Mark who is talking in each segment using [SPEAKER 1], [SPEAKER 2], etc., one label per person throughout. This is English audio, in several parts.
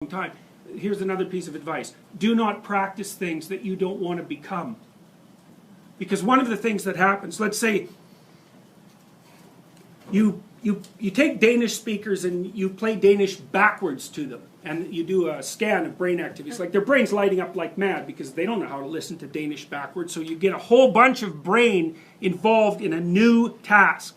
[SPEAKER 1] time. Here's another piece of advice. Do not practice things that you don't want to become. Because one of the things that happens, let's say you take Danish speakers and you play Danish backwards to them, and you do a scan of brain activities. Like their brain's lighting up like mad because they don't know how to listen to Danish backwards, so you get a whole bunch of brain involved in a new task.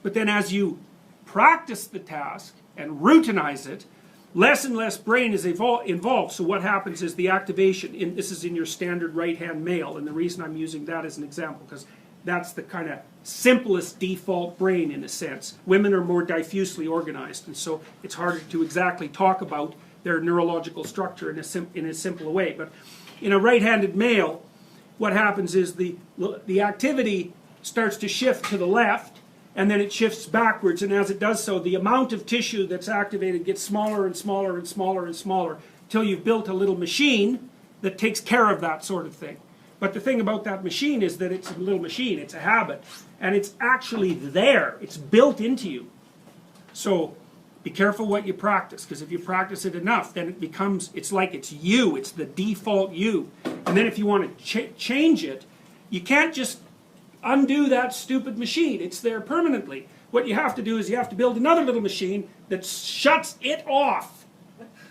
[SPEAKER 1] But then as you practice the task and routinize it, less and less brain is involved. So what happens is the activation, this is in your standard right-hand male, and the reason I'm using that as an example, because that's the kind of simplest default brain in a sense. Women are more diffusely organized, and so it's harder to exactly talk about their neurological structure in a simpler way. But in a right-handed male, what happens is the activity starts to shift to the left, and then it shifts backwards, and as it does so, the amount of tissue that's activated gets smaller and smaller and smaller and smaller, until you've built a little machine that takes care of that sort of thing. But the thing about that machine is that it's a little machine, it's a habit, and it's actually there, it's built into you. So be careful what you practice, because if you practice it enough, then it becomes, it's like it's you, it's the default you. And then if you want to change it, you can't just undo that stupid machine. It's there permanently. What you have to do is you have to build another little machine that shuts it off,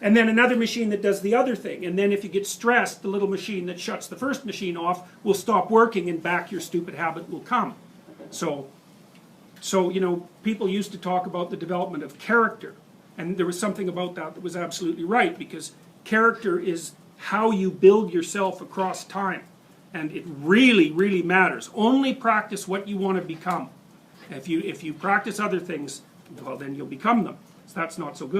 [SPEAKER 1] and then another machine that does the other thing. And then if you get stressed, the little machine that shuts the first machine off will stop working, and back your stupid habit will come. So you know, people used to talk about the development of character, and there was something about that was absolutely right, because character is how you build yourself across time. And it really, really matters. Only practice what you want to become. If you practice other things, well, then you'll become them. So that's not so good.